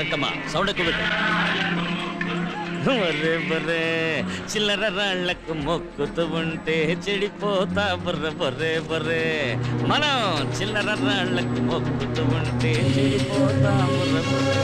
రంకమ్మ sound ఎక్కువ పెట్టు. బరే బరే చిల్లర రాళ్లకు మొక్కుతూ ఉంటే చెడిపోతా బర్రె బరే బరే. మనం చిల్లర రాళ్లకు మొక్కుతూ ఉంటే చెడిపోతా బర్రె బరే.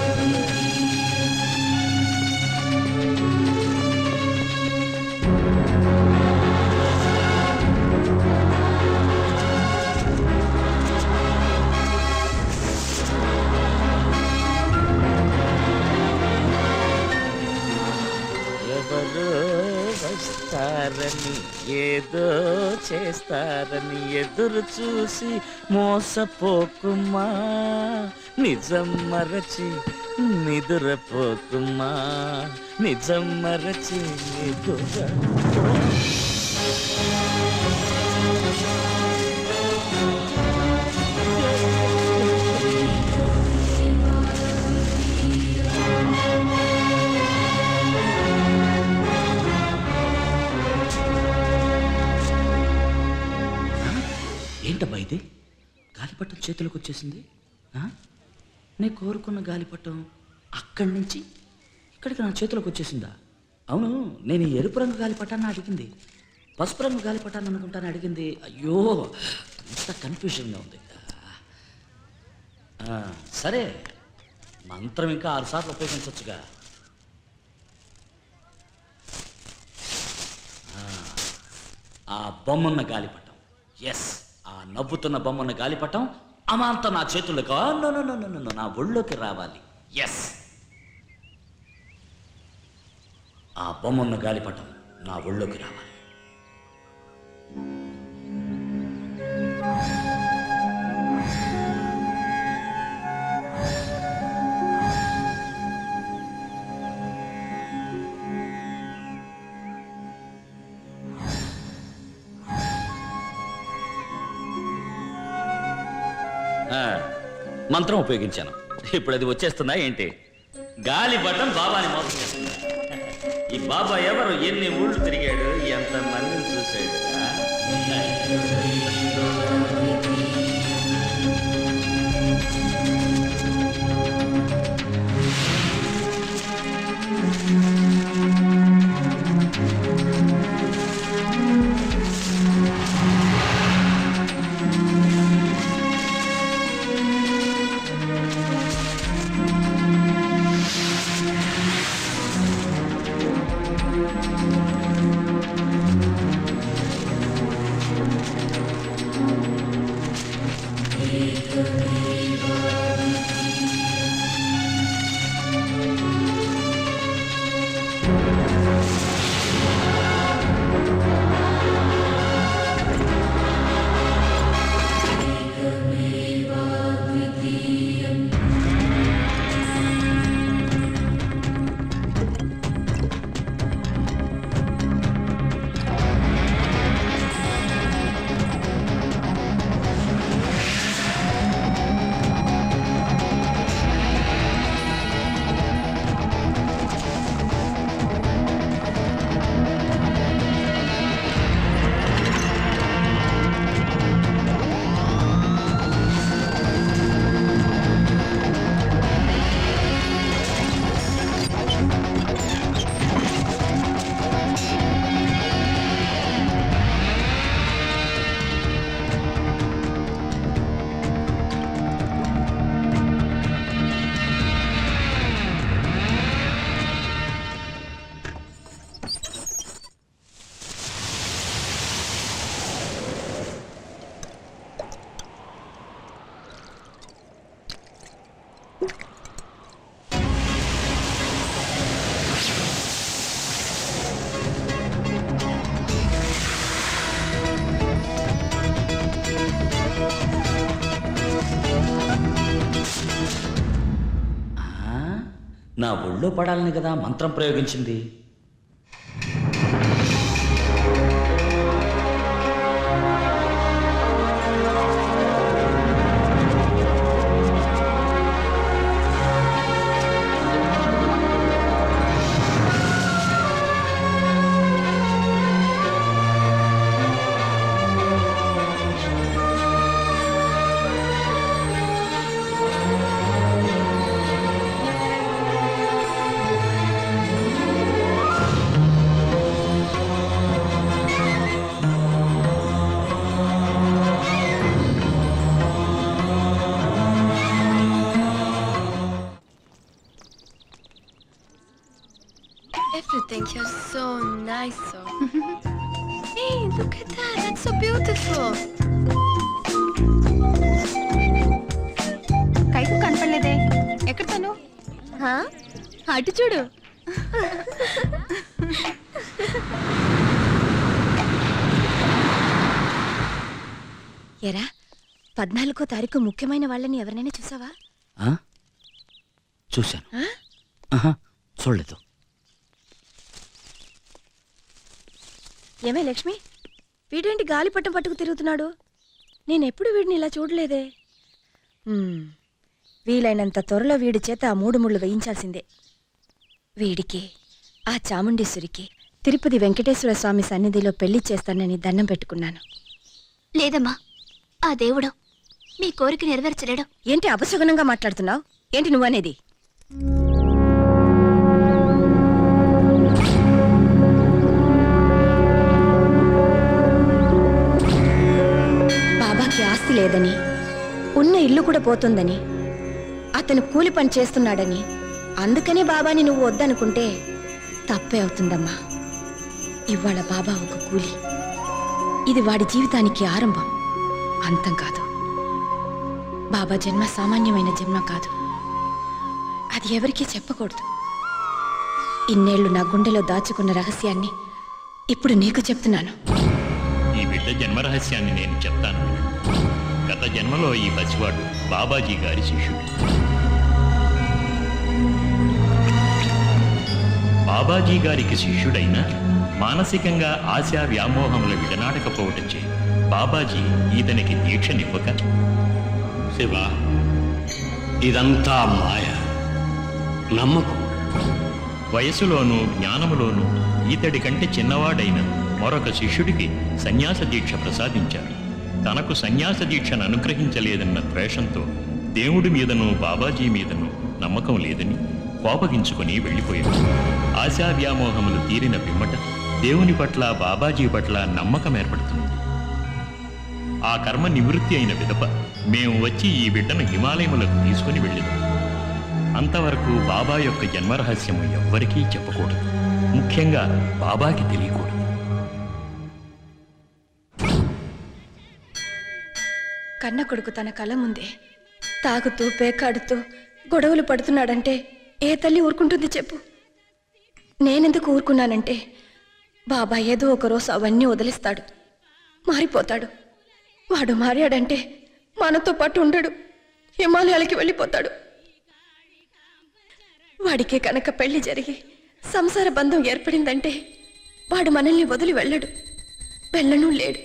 వస్తారని ఏదో చేస్తారని ఎదురు చూసి మోసపోకుమా, నిజం మరచి నిదురపోకుమా, నిజం మరచి నిదుర. ఏంటబ్బా ఇది? గాలిపటం చేతులకు వచ్చేసింది. నేను కోరుకున్న గాలిపటం అక్కడి నుంచి ఇక్కడికి నా చేతులకు వచ్చేసిందా? అవును, నేను ఈ ఎరుపు రంగు గాలిపటాన్ని అడిగింది, పసుపు రంగు గాలిపటాన్ని అనుకుంటాను అడిగింది. అయ్యో, అంత కన్ఫ్యూజన్గా ఉంది. సరే, మంత్రం ఇంకా 6 సార్లు ఉపయోగించవచ్చుగా. ఆ బొమ్మన్న గాలిపటం, ఎస్, ఆ నవ్వుతున్న బొమ్మన్న గాలిపటం అమాంతం నా చేతుల్లోకి, నా ఒళ్ళోకి రావాలి. ఎస్, ఆ బొమ్మన్న గాలిపటం నా ఒళ్ళోకి రావాలి. మంత్రం ఉపయోగించాను, ఇప్పుడు అది వచ్చేస్తుందా ఏంటి? గాలిపటం బాబాని మోసం చేస్తుంది. ఈ బాబా ఎవరు, ఎన్ని ఊళ్ళు తిరిగాడు, ఎంత మందిని చూశాడు. నా ఒళ్ళో పడాలని కదా మంత్రం ప్రయోగించింది. Everything here so nice. So. Hey, look at that. That's so beautiful. కైకు కనపడలేదే, ఎక్కడ తను? అటు చూడు. ఎరా 14వ తారీఖు ముఖ్యమైన వాళ్ళని ఎవరినైనా చూసావా? చూశాను. చూడలేదు. ఏమే లక్ష్మి, వీడేంటి గాలిపట్టం పట్టుకు తిరుగుతున్నాడు? నేనెప్పుడు వీడిని ఇలా చూడలేదే. వీలైనంత త్వరలో వీడి చేత ఆ 3 ముళ్ళు వేయించాల్సిందే. వీడికి ఆ చాముండేశ్వరికి తిరుపతి వెంకటేశ్వర స్వామి సన్నిధిలో పెళ్లి చేస్తానని దండం పెట్టుకున్నాను. లేదమ్మా, ఆ దేవుడు మీ కోరిక నెరవేర్చలేడు. ఏంటి అపశకునంగా మాట్లాడుతున్నావు? ఏంటి నువ్వనేది? బాబాకి ఆస్తి లేదని, ఉన్న ఇల్లు కూడా పోతుందని, అతను కూలి పని చేస్తున్నాడని, అందుకనే బాబాని నువ్వు వద్దనుకుంటే తప్పే అవుతుందమ్మా. ఇవాళ బాబా ఒక కూలి. ఇది వాడి జీవితానికి ఆరంభం, అంతం కాదు. బాబా జన్మ సామాన్యమైన జన్మ కాదు. అది ఎవరికీ చెప్పకూడదు. ఇన్నేళ్లు నా గుండెలో దాచుకున్న రహస్యాన్ని ఇప్పుడు నీకు చెప్తున్నాను. ఈ బిడ్డ జన్మ రహస్యాన్ని నేను చెప్తాను. గత జన్మలో ఈ పసివాడు బాబాజీ గారి శిష్యుడు. బాబాజీ గారికి శిష్యుడైన మానసికంగా ఆశా వ్యామోహములు విడనాడకపోవటంచే బాబాజీ ఈతనికి దీక్షనివ్వక, శివ, ఇదంతా మాయ, నమ్మకు. వయసులోనూ జ్ఞానములోనూ ఈతడి కంటే చిన్నవాడైన మరొక శిష్యుడికి సన్యాస దీక్ష ప్రసాదించారు. తనకు సన్యాస దీక్షను అనుగ్రహించలేదన్న ద్వేషంతో దేవుడి మీదనూ బాబాజీ మీదనూ నమ్మకం లేదని కోపగించుకొని వెళ్ళిపోయాడు. ఆశా వ్యామోహములు తీరిన పిమ్మట దేవుని పట్ల బాబాజీ పట్ల నమ్మకం ఏర్పడుతుంది. ఆ కర్మ నివృత్తి అయిన విదప మేము వచ్చి ఈ బిడ్డను హిమాలయములకు తీసుకుని వెళ్ళేది. అంతవరకు బాబా యొక్క జన్మరహస్యము ఎవ్వరికీ చెప్పకూడదు, ముఖ్యంగా బాబాకి తెలియకూడదు. కన్న కొడుకు తన కళ్ళ ముందే తాగుతూ పేకాడుతూ గొడవలు పడుతున్నాడంటే ఏ తల్లి ఊరుకుంటుంది చెప్పు? నేనెందుకు ఊరుకున్నానంటే బాబా ఏదో ఒకరోజు అవన్నీ వదిలిస్తాడు, మారిపోతాడు. వాడు మారాడంటే మనతో పాటు ఉండడు, హిమాలయాలకి వెళ్ళిపోతాడు. వాడికే కనుక పెళ్లి జరిగి సంసార బంధం ఏర్పడిందంటే వాడు మనల్ని వదిలి వెళ్ళడు, వెళ్ళను లేడు.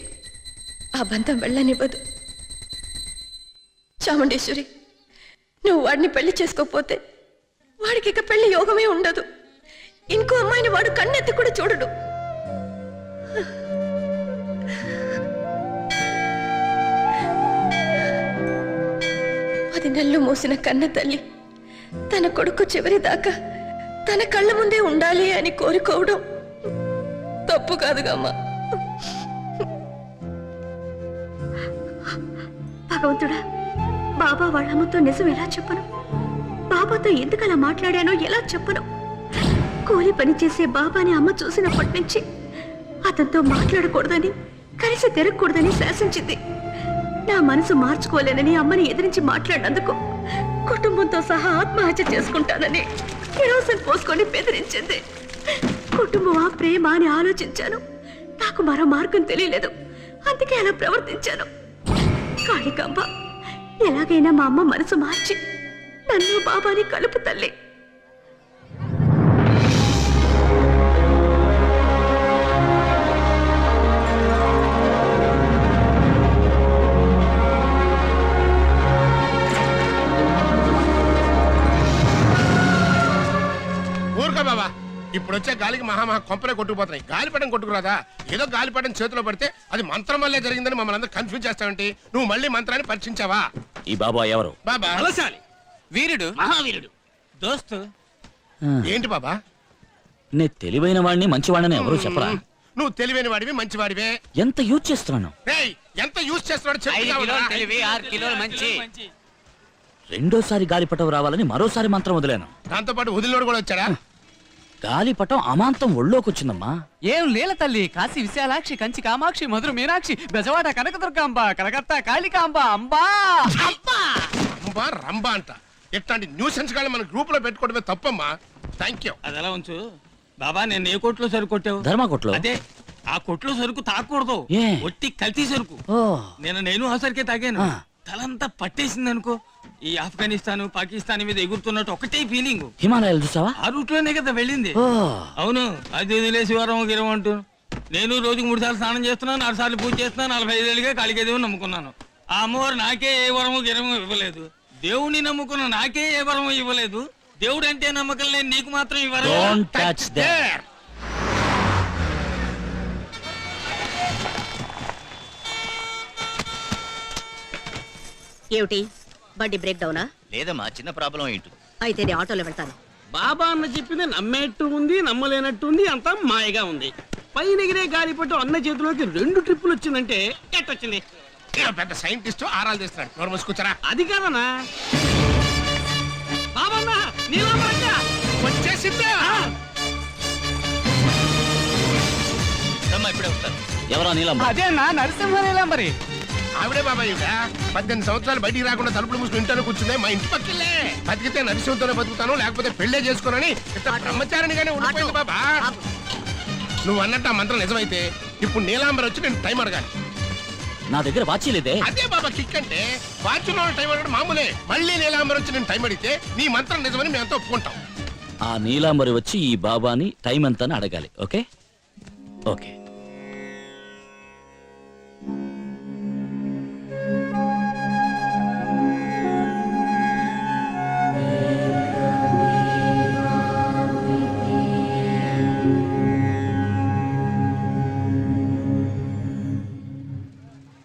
ఆ బంధం వెళ్ళనివ్వదు. చాముండేశ్వరి, నువ్వు వాడిని పెళ్లి చేసుకోకపోతే వాడికి ఇక పెళ్లి యోగమే ఉండదు. ఇంకో అమ్మాయిని వాడు కన్నెత్తి కూడా చూడడు. అది నెల్లు మోసిన కన్న తల్లి తన కొడుకు చివరి దాకా తన కళ్ళ ముందే ఉండాలి అని కోరుకోవడం తప్పు కాదుగమ్మా. భగవంతుడా, బాబా వాళ్ళమ్మతో నిజం ఎలా చెప్పను? బాబాతో ఎందుకు అలా మాట్లాడానో ఎలా చెప్పను? కూలి పని చేసే బాబాని అమ్మ చూసినప్పటి నుంచి అతనితో మాట్లాడకూడదని, కలిసి తిరగకూడదని శాసించింది. నా మనసు మార్చుకోలేనని అమ్మని ఎదిరించి మాట్లాడినందుకు కుటుంబంతో సహా ఆత్మహత్య చేసుకుంటానని కిరోసిన్ పోసుకొని బెదిరించింది. కుటుంబం ఆ ప్రేమ అని ఆలోచించాను. నాకు మరో మార్గం తెలియలేదు, అందుకే అలా ప్రవర్తించాను. కాళికాంబ, ఎలాగైనా మా అమ్మ మనసు మార్చి నన్ను బాబాని కలుపు తల్లి. ఊరుకో బాబా, ఇప్పుడు వచ్చే గాలికి మహా కొంపలే కొట్టుకుపోతున్నాయి. గాలిపటం కొట్టుకురాదా? ఏదో గాలిపటం చేతిలో పడితే అది మంత్రం వల్లే జరిగిందని మమ్మల్ని అందరూ కన్ఫ్యూజ్ చేస్తావంటి. నువ్వు మళ్ళీ మంత్రాన్ని పరీక్షించావా? ఈ బాబా ఎవరు? బాబా బలశాలి, వీరుడు, మహావీరుడు, దోస్తు. ఏంటి బాబా? నే తెలివైన వాడిని మంచివాడని ఎవరూ చెప్పరా? నువ్వు తెలివైన వాడివి, మంచివాడివే. ఎంత యూజ్ చేస్తున్నాను. ఏయ్, ఎంత యూజ్ చేస్తున్నాడు 5 కిలోలు తెలివి, 6 కిలోలు మంచి. రెండోసారి గాలిపటం రావాలని మరోసారి మంత్రం వదిలాను. దాంతో పాటు వదిలినోడు కూడా వచ్చాడా? గాలిపటం అమాంతం ఒళ్ళోకి వచ్చిందమ్మా. ఏం లేల తల్లి, కాశీ విశాలాక్షి, కంచి కామాక్షి, మధుర మీనాక్షి, బెజవాడ కనకదుర్గాంబ, కలకత్తా కాళికాంబ, అంబా రంబా రంబా అంట. ఇట్లాంటి న్యూసెన్స్ గాని మన గ్రూప్ లో పెట్టుకోవడమే తప్పమ్మా. Thank you. అదలా ఉంచు బాబా. నేను ఏ కొట్లో సరుకు కొట్టావు? ధర్మా కొట్లో. అదే ఆ కొట్లో సరుకు తాకూడదు, ఏ? ఒట్టి కల్తీ సరుకు. ఓ నేను ఆ సరికే తాగాను. ఆ. తలంతా పట్టేసింది అనుకో. ఈ ఆఫ్ఘనిస్తాన్ పాకిస్తాన్ మీద ఎగురుతున్నట్టు ఒకటే ఫీలింగ్. హిమాలయాలు చూసావా? ఆ రూట్ లోనే కదా వెళ్ళింది. ఓ అవును, అది వదిలేసి వారం గిరం అంటూ నేను రోజుకు 3 సార్లు స్నానం చేస్తున్నాను, 6 సార్లు పూజ చేస్తున్నాను, 45 ఏళ్ళుగా కాళికేదేవుని నమ్ముకున్నాను. ఆ అమ్మవారు నాకే ఏ వరము గిరము ఇవ్వలేదు. దేవుణ్ణి నమ్ముకున్న నాకే ఏ వరము ఇవ్వలేదు. దేవుడు అంటే నమ్మకం లేని నీకు మాత్రం ఇవ్వరు. Don't touch there. ఏమిటి బండి బ్రేక్ డౌనా? లేదమ్మా, చిన్న ప్రాబ్లం ఏంటి? అయితే నేను ఆటోలో వెళ్తాను. బాబా అన్న చెప్పింది నమ్మేట్టు ఉంది, నమ్మలేనట్టు ఉంది, అంతా మాయగా ఉంది. పైన ఎగిరే గాలిపటం అన్న చేతిలోకి 2 ట్రిప్పులు వచ్చిందంటే ఎట్టొచ్చింది? పెద్ద సైంటిస్ట్ ఆరాలు చేస్తున్నాడు. నోరు మూసుకొచ్చారా? అది కాదన్నా బాబన్న నీలాంబరక్క వచ్చేసిందా? అమ్మా, ఇప్పుడే వస్తాను. ఎవరా నీలమ్మ? అదే నా నరసింహ మరి. ఆవిడే బాబాయ్. 18 సంవత్సరాలు బయటికి రాకుండా తలుపులు మూసుకుని ఇంట్లో కూర్చుందే మా ఇంటి పక్కలే. బతికితే నరసింహతోనే బతుకుతాను, లేకపోతే పెళ్లే చేసుకోనని ఇట్లా బ్రహ్మచారినిగానే ఉండిపోయింది బాబా. నువ్వు అన్నట్టు ఆ మంత్రం నిజమైతే ఇప్పుడు నీలాంబర్ వచ్చి నేను టైం అడగాలి. నా దగ్గర వాచీ లేదే. అదే బాబా కిక్ అంటే. వాచ్యున్న టైం అడగడం మామూలే. మళ్ళీ నీలాంబర్ వచ్చి నేను టైం అడిగితే నీ మంత్రం నిజమని మేమంతా ఒప్పుకుంటాం. ఆ నీలాంబరి వచ్చి ఈ బాబాని టైం ఎంత అని అడగాలి. Okay okay.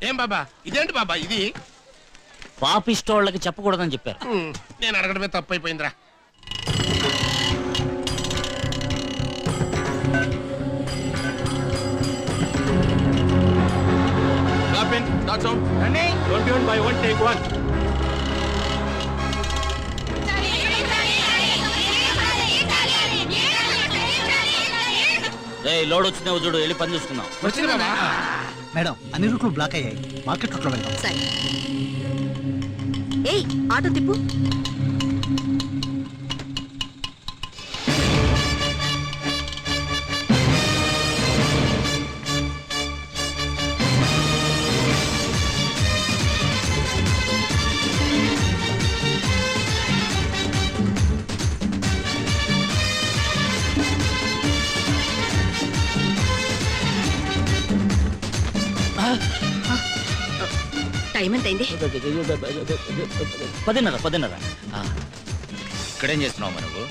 ఏం బాబా ఇదేంటి బాబా ఇది? పాపిస్టోళ్ళకి చెప్పకూడదని చెప్పారు. నేను అడగడమే తప్పు అయిపోయిందిరా. లోడ్ వచ్చినావు చూడు, వెళ్ళి పని చూసుకుందాం. వచ్చింది బాబా. మేడం, అన్ని రూట్లు బ్లాక్ అయ్యాయి. మార్కెట్ రూట్లో వెళ్దాం. సరే. ఏయ్ ఆటో తిప్పు. టైం ఎంత అయింది? 10:30. ఇక్కడేం చేస్తున్నావు నువ్వు?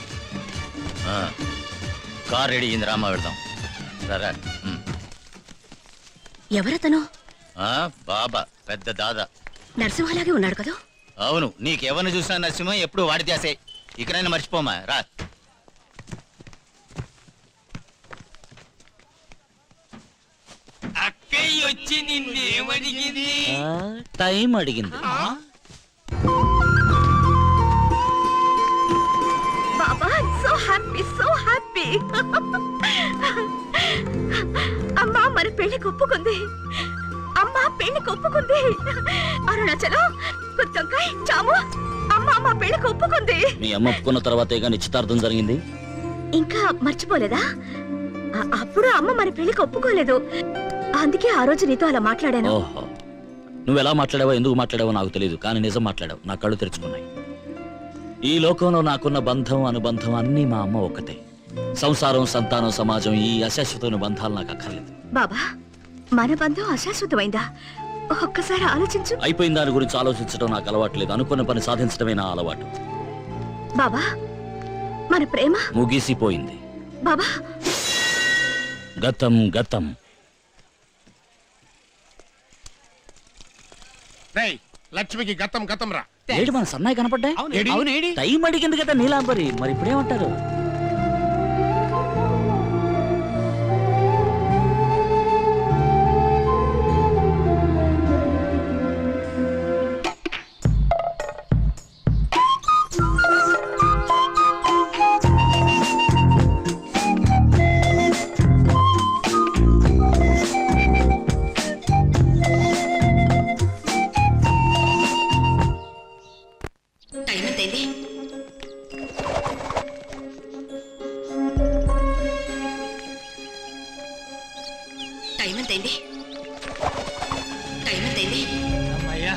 కార్ రెడీ అయింది, రామా వెళ్దాం. సరే. ఎవరతను? బాబా, పెద్ద దాదా. నరసింహలాగే ఉన్నాడు కదా? అవును, నీకెవరిని చూసినా నరసింహ ఎప్పుడు వాడి చేసే. ఇక్కడైనా మర్చిపోమా, రా. అక్కయ్య వచ్చి నిన్నేమడిగింది? టైం అడిగింది. బాబా సో హ్యాపీ, సో హ్యాపీ. అమ్మా మరి పెళ్లికి ఒప్పుకుంది. అమ్మా పెళ్లికి ఒప్పుకుంది. అరుణాచలం, గుత్తొంకాయ్, చాము. అమ్మా మా పెళ్లికి ఒప్పుకుంది. మీ అమ్మ ఒప్పుకున్న తర్వాతేగా నిశ్చితార్థం జరిగింది. ఇంకా మర్చిపోలేదా? అప్పుడు అమ్మ మరి పెళ్లికి ఒప్పుకోలేదు. అందుకే ఆ రోజు నీతో అలా మాట్లాడాను. ఓహో, నువ్వు ఎలా మాట్లాడావో ఎందుకు మాట్లాడావో నాకు తెలియదు, కానీ నిజం మాట్లాడావు. నా కళ్ళు తెరుచుకున్నాయి. ఈ లోకంలో నాకున్న బంధం అనుబంధం అన్నీ మా అమ్మ ఒక్కటే. సంసారం, సంతానం, సమాజం, ఈ అశాశ్వతమైన బంధాలు నాకు అక్కర్లేదు. బాబా మన బంధం అశాశ్వతమైందా? ఒక్కసారి ఆలోచించు. అయిపోయిన దాని గురించి ఆలోచించడం నాకు అలవాట్లేదు. అనుకున్న పని సాధించడమే నా అలవాటు. బాబా మన ప్రేమ ముగిసిపోయింది. బాబా గతం గతం. లక్ష్మికి గతం గతం రా. ఏడు మన సన్నాయి కనపడ్డాయి. అవునేడి టైం అడిగింది కదా నీలాంబరి, మరి ఇప్పుడేమంటారు? టైం ఎంతైంది? టైం ఎంతైంది? అమ్మయ్యా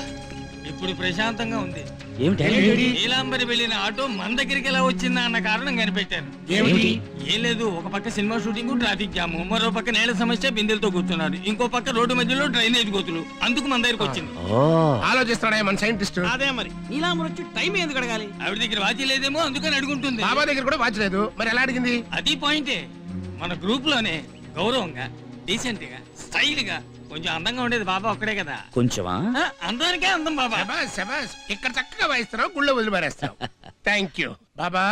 ఇప్పుడు ప్రశాంతంగా ఉంది. ఏమిటి నీలాంబరి వెళ్ళిన ఆటో మన దగ్గరికి ఎలా వచ్చిందా అన్న కారణం కనిపెట్టాను. ఏమిటి? ఏం లేదు, ఒక పక్క సినిమా షూటింగ్, ట్రాఫిక్ జామ్, మరో పక్క నేల సమస్య, బిందెలతో కూర్చున్నారు, ఇంకో పక్క రోడ్డు మధ్యలో డ్రైనేజ్ గోతులు. అందుకు మన దగ్గరికి వచ్చింది. ఆలోచిస్తాడా మన సైంటిస్ట్? అదే మరి నీలాంబరి వచ్చి టైం ఎందుకు అడగాలి? ఆవిడ దగ్గర వాచి లేదేమో అందుకని అడుగుంటుంది. బాబా దగ్గర కూడా వాచలేదు, మరి ఎలా అడిగింది? అది పాయింటే. మన గ్రూప్ లోనే గౌరవంగా, డీసెంట్ గా, స్టైల్ గా, కొంచెం అందంగా ఉండేది బాబా ఒక్కడే కదా. కొంచెమా? అందరికే అందం బాబా. శబాష్ శబాష్, ఇక్కడ చక్కగా వాయిస్తున్నావు, గుళ్ళో వదిలిపారేస్తావు. థ్యాంక్ యూ బాబా.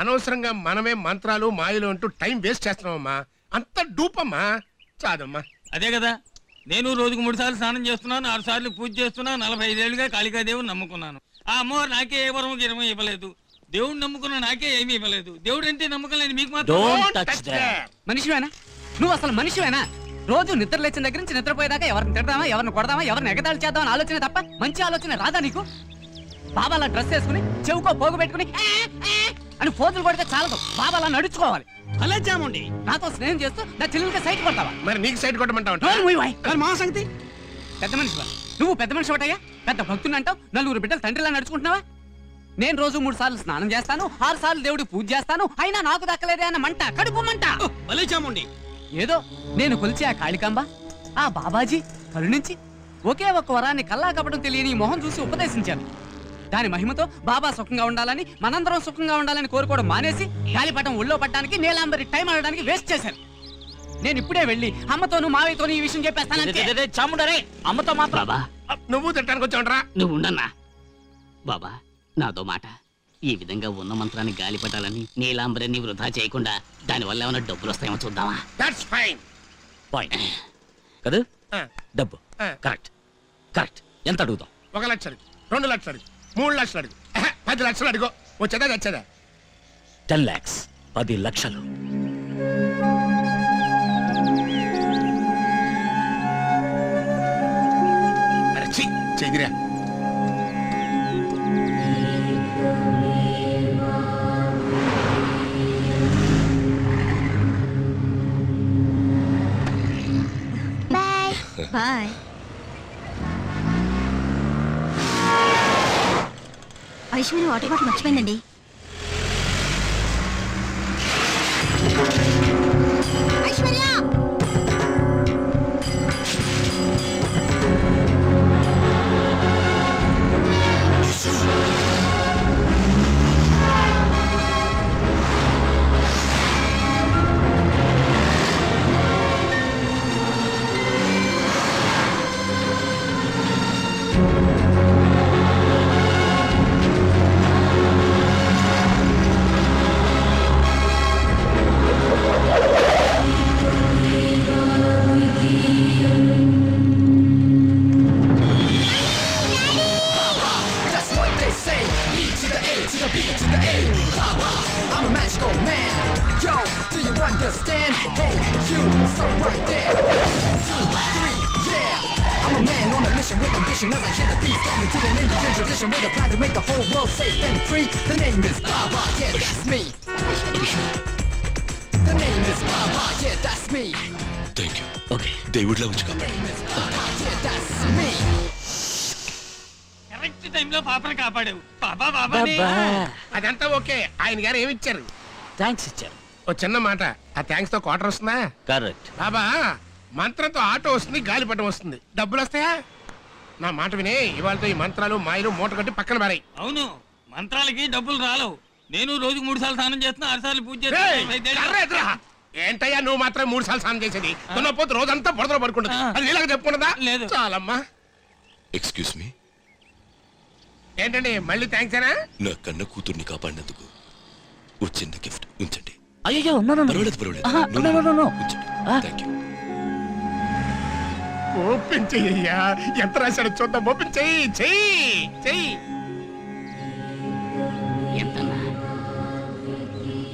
అనవసరంగా మనమే మంత్రాలు మాయలు అంటూ టైం వేస్ట్ చేస్తున్నామమ్మా. అంత డూపమ్మా. చాదమ్మా. అదే కదా, నేను రోజుకు 3 సార్లు స్నానం చేస్తున్నాను, 6 సార్లు పూజ చేస్తున్నాను, 45 ఏళ్ళుగా కాళికాదేవుని నమ్ముకున్నాను. ఆ అమ్మవారు నాకే ఏ వరం గిరమం ఇవ్వలేదు. దేవుడు నమ్ముకున్న నాకే ఏమీ ఇవ్వలేదు. దేవుడు అంటే నమ్మకం లేదు మీకు మాత్రం. Don't touch that. మనిషివేనా నువ్వు? అసలు మనిషివేనా? రోజు నిద్ర లేచిన దగ్గర నుంచి నిద్రపోయేదాకా ఎవరిని తిడదామా, ఎవరిని కొడదామా, ఎవరిని ఎగతాళి చేద్దామని ఆలోచన తప్ప మంచి ఆలోచన రాదా నీకు? బాబాలా డ్రెస్ వేసుకుని చెవుకో పోగు పెట్టుకుని అని ఫోజులు కొడితే చాలదు, బాబాలా నడుచుకోవాలి. అలా చామండి నాతో స్నేహం చేస్తూ నా చెల్లెలకి సైట్ కొడతావా? మరి నీకు సైడ్ కొట్టమంటావు? మరి మా సంగతి పెద్ద మనిషి. నువ్వు పెద్ద మనిషి ఒకటయ్యా, పెద్ద భక్తుని అంటావు, 4 బిడ్డలు తండ్రిలా నడుచుకుంటున్నావా? నేను రోజు 3 సార్లు స్నానం చేస్తాను, 6 సార్లు దేవుడికి పూజ చేస్తాను, అయినా నాకు దక్కలేదే అన్న మంట, కడుపు మంట. అలే చామండి ఏదో నేను కొలిచే ఆ కాళికాంబ, ఆ బాబాజీ కరుణించి ఒకే ఒక్క వరాన్ని కల్లా కపటం తెలియని ఈ మొహం చూసి ఉపదేశించాను. దాని మహిమతో బాబా సుఖంగా ఉండాలని, మనందరం సుఖంగా ఉండాలని కోరుకోవడం మానేసి గాలిపటం ఒళ్ళో పట్టడానికి, నీలాంబరి టైం ఆడడానికి వేస్ట్ చేశాను. నేను ఇప్పుడే వెళ్ళి అమ్మతోనూ మావయ్యతోనూ ఈ విషయం చెప్పేస్తాను. చాముండరే, అమ్మతో మాత్రం. నువ్వు తిట్టడానికి వచ్చావుంట్రా? నువ్వు ఉండన్నా బాబా, నాతో మాట. ఈ విధంగా ఉన్న మంత్రాన్ని గాలిపటాలని, నీలాంబరిని వృధా చేయకుండా దానివల్ల ఏమైనా డబ్బులు వస్తాయేమో చూద్దామా? That's fine. పాయింట్ కదా? డబ్బు కరెక్ట్ కరెక్ట్. ఎంత అడుగుదాం? 1 లక్ష అడుగు, 2 లక్షలు అడుగు, 3 లక్షలు అడుగు, 10 లక్షలు అడుగు. వచ్చేదా తెచ్చేదా? 10 lakhs, 10 లక్షలు. చెదిరా. బాయ్. ఐశ్వర్య వాటర్ బాటిల్ మర్చిపోయిందండి. ఐశ్వర్య ఓకే, దేవుడిలా వచ్చి కాపాడు. కరెక్ట్ టైంలో పాపను కాపాడావు బాబా. బాబానే. అదంతా ఓకే. ఆయన గారు ఏమి ఇచ్చారు? థ్యాంక్స్ ఇచ్చారు. ఓ చిన్న మాట, ఆ థ్యాంక్స్ తో క్వార్టర్ వస్తుందా? కరెక్ట్. బాబా, మంత్రంతో ఆటో వస్తుంది, గాలిపటం వస్తుంది, డబ్బులు వస్తాయా? నా మాట వినే, ఇవాళతో ఈ మంత్రాలు మాయలు మూట కట్టి పక్కన పారాయి. అవును, మంత్రాలకి డబ్బులు రాలవు. నేను రోజుకు 3 సార్లు స్నానం చేస్తున్నా, 6 సార్లు పూజ చేస్తున్నా. ఏంటయ్యా నువ్వు మాత్రం 3 సార్లు స్నానం చేసేది? దున్నపోతే రోజంతా బురదలో పడుకుంటుంది. అది నీలాగా చెప్పుకున్నదా? లేదు. చాలమ్మా. Excuse me. ఏంటండి మళ్ళీ థ్యాంక్స్ ఏనా? నా కన్న కూతుర్ని కాపాడినందుకు ఓ చిన్న గిఫ్ట్ ఉంచండి. అయ్యో పర్వాలేదు పర్వాలేదు. ఉంచండి. Thank you. ఓపెన్ చెయ్యయ్యా. ఎంత రాశాడు చూద్దాం. ఓపెన్ చెయ్యి చెయ్యి చెయ్యి. ఎంతన్నా?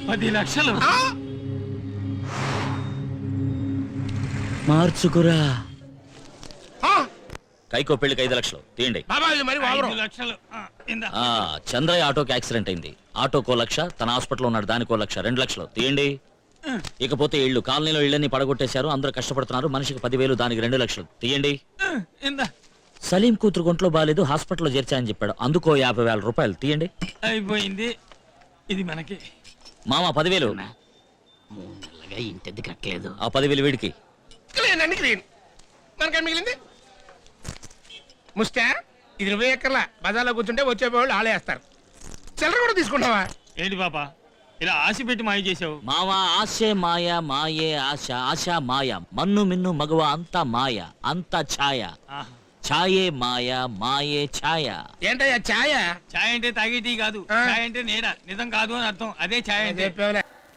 10 లక్షలు. మార్చుకురా. ఆ, కైకో పెళ్లికి 5 లక్షలు తీయండి. బాబా ఇది మరి ఓవరు. 5 లక్షలు. ఇందా. చంద్రయ్య ఆటోకి యాక్సిడెంట్ అయింది. ఆటోకో 1 లక్ష, తన హాస్పిటల్లో ఉన్నాడు, దానికో 1 లక్ష, 2 లక్షలు తీయండి. ఇకపోతే ఇళ్ళు కాలనీలో ఇళ్ళని పడగొట్టేశారు, అందరూ కష్టపడుతున్నారు. మనిషికి 10,000, దానికి 2 లక్షలు తీయండి. ఇందా సలీం కూతురు ఒంట్లో బాలేదు, హాస్పిటల్లో చేర్చాయని చెప్పాడు, అందుకో 50,000 రూపాయలు తీయండి. అయిపోయింది. ఇది మనకి. మామ 10,000. 3 నెలలుగా ఇంటెద్దు కట్టలేదు. ఆ 10,000 వీడికి. క్లీన్ అండి క్లీన్. మనకేం మిగిలింది? ముస్టా ఇది 20 ఎకర్ల బజార్లో కూర్చుంటే వచ్చే వాళ్ళు ఆలేస్తారు. చిల్లర కూడా తీసుకుంటావా? ఏంటి పాపా ఇలా ఆశ పెట్టి మాయ చేసావు? మామ ఆశే మాయ, మాయే ఆశ, ఆశ మాయ, మన్ను మిన్ను మగవ అంతా మాయ, అంతా ఛాయ, ఛాయే మాయ, మాయే ఛాయ. ఏంటయ్యా ఛాయ? ఛాయ్ అంటే తాగే టీ కాదు, ఛాయ్ అంటే నీడ, నిజం కాదు అని అర్థం. అదే ఛాయ్ అంటే. చెప్పావులే.